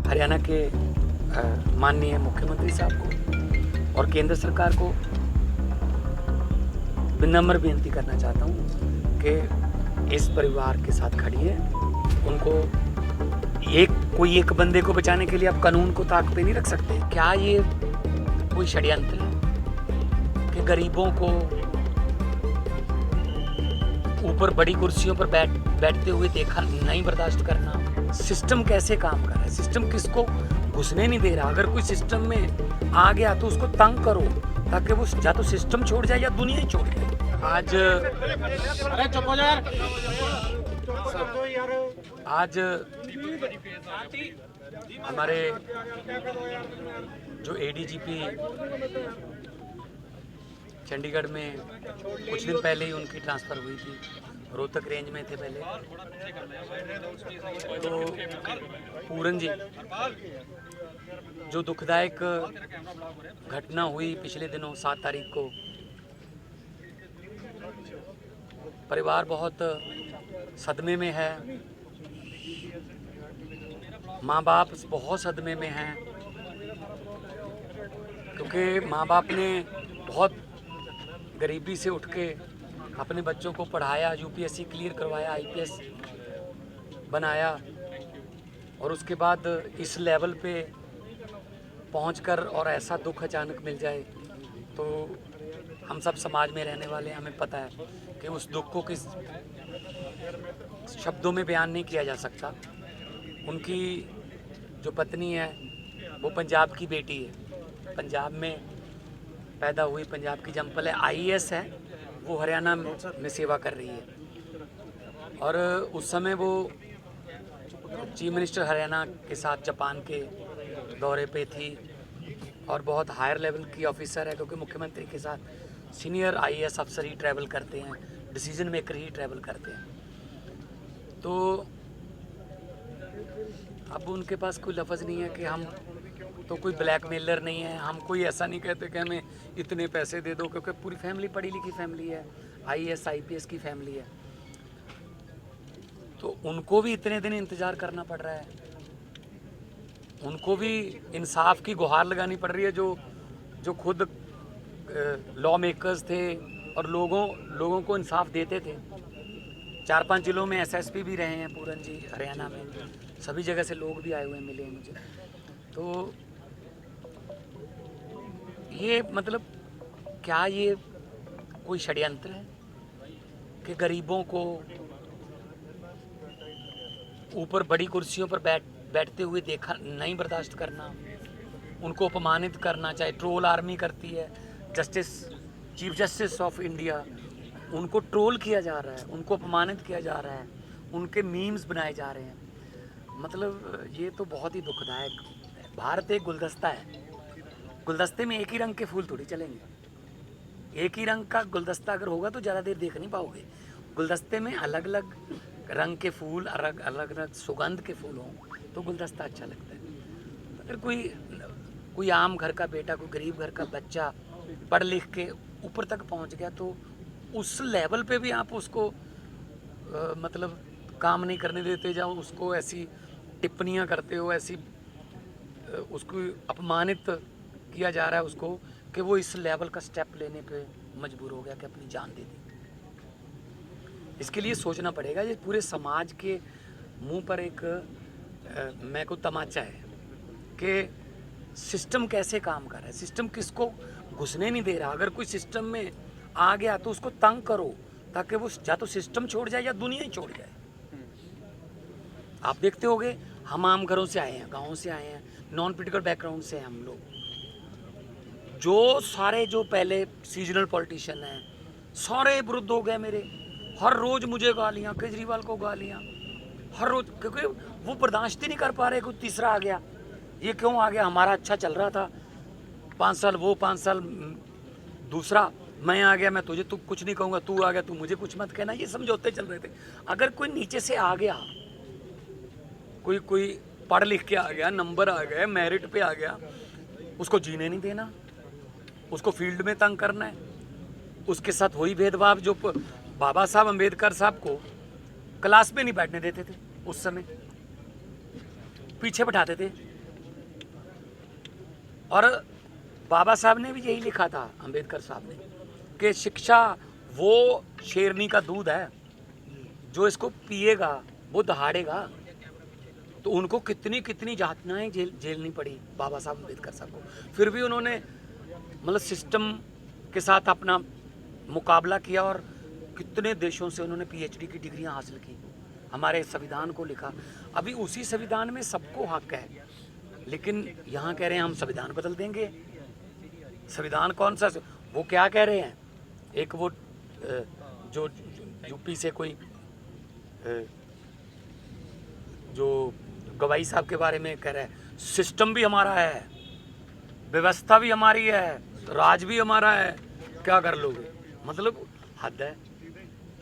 हरियाणा के माननीय मुख्यमंत्री साहब को और केंद्र सरकार को विनम्र बेनती करना चाहता हूँ कि इस परिवार के साथ खड़ी है। उनको कोई एक बंदे को बचाने के लिए आप कानून को ताक पे नहीं रख सकते। क्या ये कोई षड्यंत्र है कि गरीबों को ऊपर बड़ी कुर्सियों पर बैठते हुए देखा नहीं बर्दाश्त करना? सिस्टम कैसे काम कर रहा है? सिस्टम किसको घुसने नहीं दे रहा? अगर कोई सिस्टम में आ गया तो उसको तंग करो ताकि वो या तो सिस्टम छोड़ जाए या दुनिया ही छोड़ जाए। आज हमारे जो एडीजीपी चंडीगढ़ में कुछ दिन पहले ही उनकी ट्रांसफ़र हुई थी, रोहतक रेंज में थे पहले। तो पूरन जी, जो दुखदायक घटना हुई पिछले दिनों 7 तारीख को, परिवार बहुत सदमे में है, माँ बाप बहुत सदमे में हैं, क्योंकि माँ बाप ने बहुत गरीबी से उठ के अपने बच्चों को पढ़ाया, यूपीएससी क्लियर करवाया, आईपीएस बनाया और उसके बाद इस लेवल पे पहुंचकर और ऐसा दुख अचानक मिल जाए तो हम सब समाज में रहने वाले हमें पता है कि उस दुख को किस शब्दों में बयान नहीं किया जा सकता। उनकी जो पत्नी है वो पंजाब की बेटी है, पंजाब में पैदा हुई, पंजाब की जंपल है, आईएएस है, वो हरियाणा में सेवा कर रही है। और उस समय वो चीफ मिनिस्टर हरियाणा के साथ जापान के दौरे पे थी और बहुत हायर लेवल की ऑफिसर है, क्योंकि मुख्यमंत्री के साथ सीनियर आईएएस अफसर ही ट्रैवल करते हैं, डिसीजन मेकर ही ट्रैवल करते हैं। तो अब उनके पास कोई लफ्ज़ नहीं है कि हम तो कोई ब्लैकमेलर नहीं है, हम कोई ऐसा नहीं कहते कि हमें इतने पैसे दे दो, क्योंकि पूरी फैमिली पढ़ी लिखी फैमिली है, आईएएस आईपीएस की फैमिली है। तो उनको भी इतने दिन इंतज़ार करना पड़ रहा है, उनको भी इंसाफ की गुहार लगानी पड़ रही है, जो खुद लॉ मेकर्स थे और लोगों को इंसाफ देते थे। 4-5 जिलों में एसएसपी भी रहे हैं पूरन जी, हरियाणा में सभी जगह से लोग भी आए हुए मिले हैं मुझे। तो ये मतलब क्या ये कोई षड्यंत्र है कि गरीबों को ऊपर बड़ी कुर्सियों पर बैठते हुए देखा नहीं बर्दाश्त करना, उनको अपमानित करना, चाहे ट्रोल आर्मी करती है, चीफ जस्टिस ऑफ इंडिया, उनको ट्रोल किया जा रहा है, उनको अपमानित किया जा रहा है, उनके मीम्स बनाए जा रहे हैं। मतलब ये तो बहुत ही दुखदायक है। भारत एक गुलदस्ता है, गुलदस्ते में एक ही रंग के फूल थोड़ी चलेंगे। एक ही रंग का गुलदस्ता अगर होगा तो ज़्यादा देर देख नहीं पाओगे। गुलदस्ते में अलग अलग रंग के फूल, अलग अलग सुगंध के फूल हों तो गुलदस्ता अच्छा लगता है। अगर कोई आम घर का बेटा, कोई गरीब घर का बच्चा पढ़ लिख के ऊपर तक पहुंच गया तो उस लेवल पे भी आप उसको मतलब काम नहीं करने देते, जाओ उसको ऐसी टिप्पणियां करते हो, ऐसी उसको अपमानित किया जा रहा है उसको, कि वो इस लेवल का स्टेप लेने पे मजबूर हो गया कि अपनी जान दे दी। इसके लिए सोचना पड़ेगा। ये पूरे समाज के मुंह पर एक मैं को तमाचा है कि सिस्टम कैसे काम कर रहा है, सिस्टम किसको घुसने नहीं दे रहा। अगर कोई सिस्टम में आ गया तो उसको तंग करो ताकि वो या तो सिस्टम छोड़ जाए या दुनिया ही छोड़ जाए। आप देखते होंगे, हम आम घरों से आए हैं, गाँव से आए हैं, नॉन पॉलिटिकल बैकग्राउंड से हैं हम लोग। जो पहले सीजनल पॉलिटिशियन हैं सारे विरुद्ध हो गए मेरे। हर रोज़ मुझे गालियाँ, केजरीवाल को गालियाँ, हर रोज़, क्योंकि वो बर्दाश्त ही नहीं कर पा रहे। कोई तीसरा आ गया, ये क्यों आ गया? हमारा अच्छा चल रहा था, 5 साल वो, 5 साल दूसरा, मैं आ गया, मैं तुझे तू कुछ नहीं कहूँगा, तू आ गया, तू मुझे कुछ मत कहना। ये समझौते चल रहे थे। अगर कोई नीचे से आ गया, कोई पढ़ लिख के आ गया, नंबर आ गए, मेरिट पे आ गया, उसको जीने नहीं देना, उसको फील्ड में तंग करना है। उसके साथ वही भेदभाव जो बाबा साहब अम्बेडकर साहब को क्लास में नहीं बैठने देते थे, उस समय पीछे बैठाते थे और बाबा साहब ने भी यही लिखा था, अंबेडकर साहब ने, कि शिक्षा वो शेरनी का दूध है, जो इसको पिएगा वो दहाड़ेगा। तो उनको कितनी कितनी यातनाएं झेलनी पड़ी बाबा साहब अम्बेडकर साहब को, फिर भी उन्होंने मतलब सिस्टम के साथ अपना मुकाबला किया और कितने देशों से उन्होंने पीएचडी की डिग्रियां हासिल की, हमारे संविधान को लिखा। अभी उसी संविधान में सबको हक है, लेकिन यहाँ कह रहे हैं हम संविधान बदल देंगे। संविधान कौन सा? वो क्या कह रहे हैं, एक वो जो यूपी से कोई जो गवाई साहब के बारे में कह रहा है, सिस्टम भी हमारा है, व्यवस्था भी हमारी है, राज भी हमारा है, क्या कर लोगे? मतलब हद है।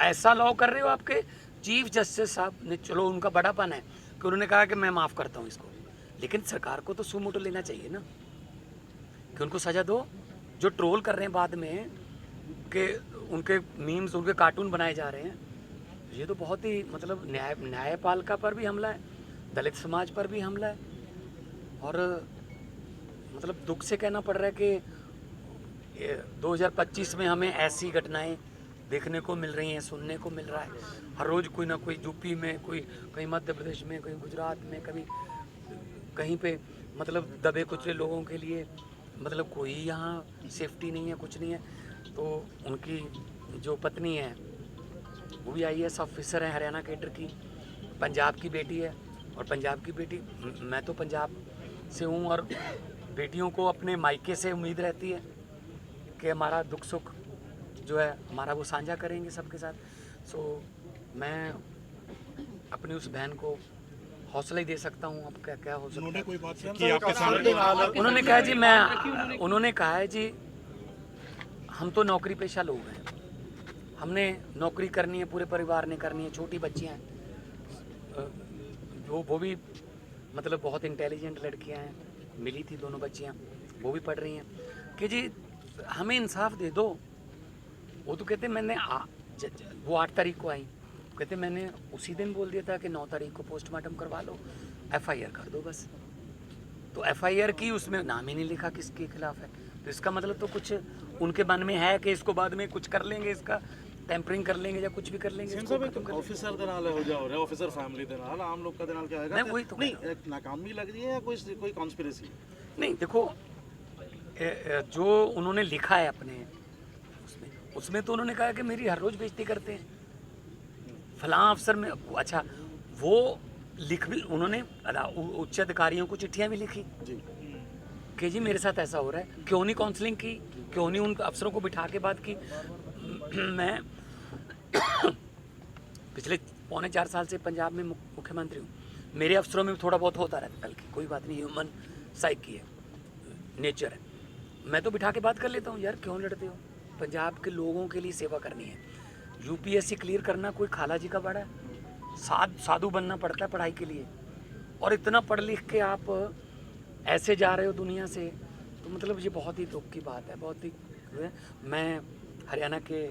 ऐसा लॉ कर रहे हो। आपके चीफ जस्टिस साहब ने, चलो उनका बड़ापन है कि उन्होंने कहा कि मैं माफ़ करता हूँ इसको, लेकिन सरकार को तो सुमोटो लेना चाहिए ना कि उनको सज़ा दो। जो ट्रोल कर रहे हैं बाद में कि उनके मीम्स, उनके कार्टून बनाए जा रहे हैं, ये तो बहुत ही मतलब न्यायपालिका पर भी हमला है, दलित समाज पर भी हमला है। और मतलब दुख से कहना पड़ रहा है कि 2025 में हमें ऐसी घटनाएं देखने को मिल रही हैं, सुनने को मिल रहा है। हर रोज़ कोई ना कोई यूपी में, कोई कहीं मध्य प्रदेश में, कहीं गुजरात में, कभी कहीं पे मतलब दबे कुचले लोगों के लिए मतलब कोई यहाँ सेफ्टी नहीं है, कुछ नहीं है। तो उनकी जो पत्नी है वो भी IAS ऑफिसर है, हरियाणा कैडर की, पंजाब की बेटी है। और पंजाब की बेटी, मैं तो पंजाब से हूँ, और बेटियों को अपने मायके से उम्मीद रहती है कि हमारा दुख सुख जो है हमारा वो साझा करेंगे सबके साथ। सो मैं अपनी उस बहन को हौसला ही दे सकता हूँ। अब क्या क्या हो सकता है। उन्होंने कोई बात की आपके सामने? उन्होंने कहा जी उन्होंने कहा है जी, हम तो नौकरी पेशा लोग हैं, हमने नौकरी करनी है, पूरे परिवार ने करनी है, छोटी बच्चियाँ हैं, वो भी मतलब बहुत इंटेलिजेंट लड़कियाँ हैं, मिली थी दोनों बच्चियाँ, वो भी पढ़ रही हैं, कि जी हमें इंसाफ दे दो। वो तो कहते मैंने वो 8 तारीख को आई, कहते मैंने उसी दिन बोल दिया था कि 9 तारीख को पोस्टमार्टम करवा लो, FIR कर दो बस। तो FIR की, उसमें नाम ही नहीं लिखा किसके खिलाफ है। तो इसका मतलब तो कुछ उनके मन में है कि इसको बाद में कुछ कर लेंगे, इसका टेम्परिंग कर लेंगे या कुछ भी कर लेंगे। ऑफिसर ਦੇ ਨਾਲ ਹੋ ਜਾ ਰਿਹਾ, ऑफिसर फैमिली ਦੇ ਨਾਲ, आम लोग का ਦੇ ਨਾਲ क्या होगा? वही तो नहीं, नाकामी लग रही है या कोई कॉन्स्पिरेसी? नहीं, देखो जो उन्होंने लिखा है अपने उसमें तो उन्होंने कहा कि मेरी हर रोज़ बेइज्जती करते हैं फलां अफसर में। अच्छा, वो लिख भी उन्होंने उच्च अधिकारियों को चिट्ठियां भी लिखी जी कि जी मेरे साथ ऐसा हो रहा है, क्यों नहीं काउंसलिंग की, क्यों नहीं उन अफसरों को बिठा के बात की। मैं पिछले 3.25 साल से पंजाब में मुख्यमंत्री हूँ, मेरे अफसरों में थोड़ा बहुत होता रहता है, बल्कि कोई बात नहीं, ह्यूमन साइकी है, नेचर है। मैं तो बिठा के बात कर लेता हूँ, यार क्यों लड़ते हो, पंजाब के लोगों के लिए सेवा करनी है। UPSC क्लियर करना कोई खाला जी का बड़ा है, साधु बनना पड़ता है पढ़ाई के लिए, और इतना पढ़ लिख के आप ऐसे जा रहे हो दुनिया से, तो मतलब ये बहुत ही दुख की बात है, बहुत ही। मैं हरियाणा के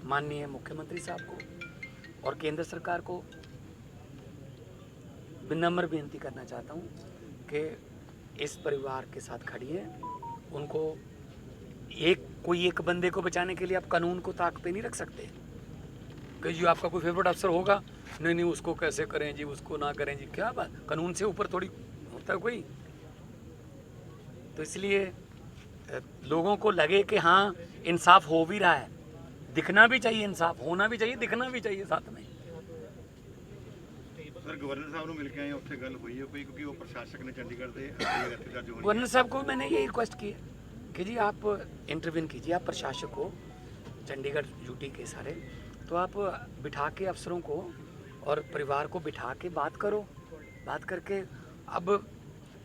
माननीय मुख्यमंत्री साहब को और केंद्र सरकार को विनम्र बेनती करना चाहता हूँ कि इस परिवार के साथ खड़िए। उनको कोई एक बंदे को बचाने के लिए आप कानून को ताक पे नहीं रख सकते कि जी आपका कोई फेवरेट अफसर होगा, नहीं उसको कैसे करें जी, उसको ना करें जी, क्या बात, कानून से ऊपर थोड़ी होता है कोई। तो इसलिए लोगों को लगे कि हाँ इंसाफ हो भी रहा है, दिखना भी चाहिए, इंसाफ होना भी चाहिए, दिखना भी चाहिए साथ में। सर गवर्नर साहब ਨੂੰ ਮਿਲ ਕੇ ਆਏ, ਉੱਥੇ ਗੱਲ ਹੋਈ ਹੈ ਕੋਈ, ਕਿਉਂਕਿ ਉਹ ਪ੍ਰਸ਼ਾਸਕ ਨੇ ਚੰਡੀਗੜ੍ਹ ਦੇ गवर्नर साहब को मैंने ये रिक्वेस्ट की है कि जी आप इंटरव्यून कीजिए, आप प्रशासक को चंडीगढ़ UT के सारे, तो आप बिठा के अफसरों को और परिवार को बिठा के बात करो, बात करके अब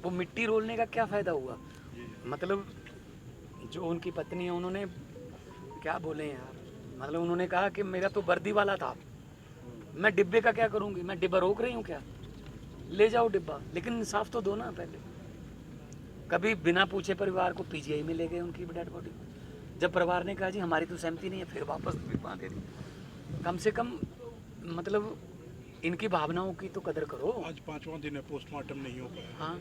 वो मिट्टी रोलने का क्या फ़ायदा हुआ। मतलब जो उनकी पत्नी है, उन्होंने क्या बोले यार, मतलब उन्होंने कहा कि मेरा तो वर्दी वाला था, मैं डिब्बे का क्या करूँगी, मैं डिब्बा रोक रही हूँ क्या, ले जाओ डिब्बा, लेकिन इंसाफ तो दो ना पहले। कभी बिना पूछे परिवार को PGI में ले गए उनकी डेड बॉडी, जब परिवार ने कहा जी हमारी तो सहमति नहीं है, फिर वापस दे दी। कम से कम मतलब इनकी भावनाओं की तो कदर करो। आज 5वां दिन है, पोस्टमार्टम नहीं हो पाया। हाँ,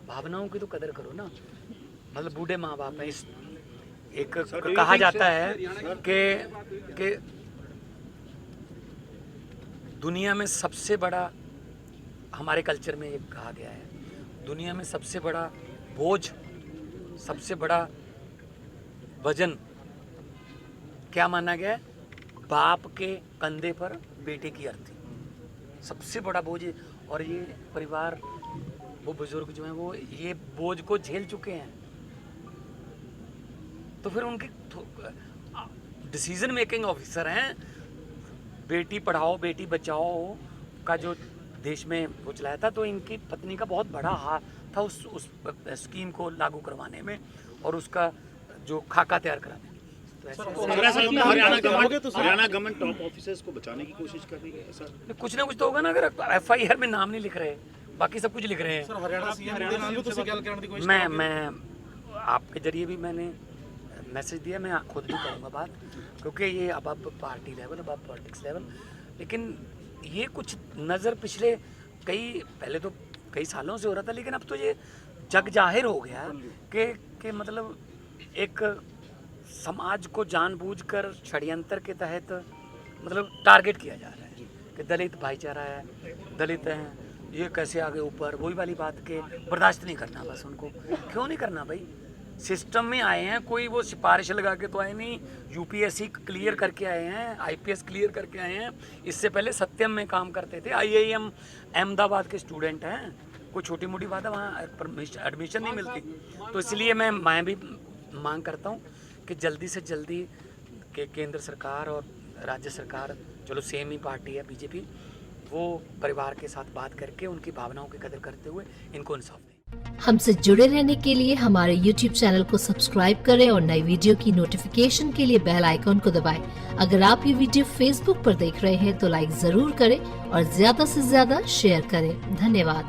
भावनाओं की तो कदर करो ना। मतलब बूढ़े माँ बाप हैं। इस एक कहा जाता है कि दुनिया में सबसे बड़ा, हमारे कल्चर में ये कहा गया है, दुनिया में सबसे बड़ा बोझ, सबसे बड़ा वजन क्या माना गया है? बाप के कंधे पर बेटे की अर्थी, सबसे बड़ा बोझ। और ये परिवार, वो बुजुर्ग जो हैं, वो ये बोझ को झेल चुके हैं, तो फिर उनके डिसीजन मेकिंग ऑफिसर हैं। बेटी पढ़ाओ बेटी बचाओ का जो देश में वो चलाया था, तो इनकी पत्नी का बहुत बड़ा हाथ था उस स्कीम को लागू करवाने में और उसका जो खाका तैयार कराने में। तो ऐसे हरियाणा गवर्नमेंट टॉप ऑफिसर्स को बचाने की कोशिश कर रही है, ऐसा कुछ ना कुछ तो होगा ना। अगर FIR में नाम नहीं लिख रहे, बाकी सब कुछ लिख रहे हैं। सर हरियाणा सीएम ਦੇ ਨਾਲ ਵੀ ਤੁਸੀਂ ਗੱਲ ਕਰਨ ਦੀ कोशिश मैं आपके जरिए भी मैंने मैसेज दिया, मैं खुद भी करूँगा बात, क्योंकि ये अब पार्टी लेवल, अब पॉलिटिक्स लेवल, लेकिन ये कुछ नज़र पिछले पहले तो कई सालों से हो रहा था, लेकिन अब तो ये जग जाहिर हो गया कि मतलब एक समाज को जानबूझकर षड्यंत्र के तहत मतलब टारगेट किया जा रहा है कि दलित भाईचारा है, दलित हैं, ये कैसे आगे ऊपर, वही वाली बात के बर्दाश्त नहीं करना। बस उनको क्यों नहीं करना भाई? सिस्टम में आए हैं, कोई वो सिफारिश लगा के तो आए नहीं, UPSC क्लियर करके आए हैं, IPS क्लियर करके आए हैं। इससे पहले सत्यम में काम करते थे, IIM अहमदाबाद के स्टूडेंट हैं। कोई छोटी मोटी बात है, वहाँ एडमिशन नहीं मिलती। तो इसलिए मैं भी मांग करता हूँ कि जल्दी से जल्दी के केंद्र सरकार और राज्य सरकार, चलो सेम ही पार्टी है BJP, वो परिवार के साथ बात करके उनकी भावनाओं की कदर करते हुए इनको इंसाफ दें। हमसे जुड़े रहने के लिए हमारे YouTube चैनल को सब्सक्राइब करें और नई वीडियो की नोटिफिकेशन के लिए बेल आइकॉन को दबाएं। अगर आप ये वीडियो Facebook पर देख रहे हैं तो लाइक जरूर करें और ज्यादा से ज्यादा शेयर करें। धन्यवाद।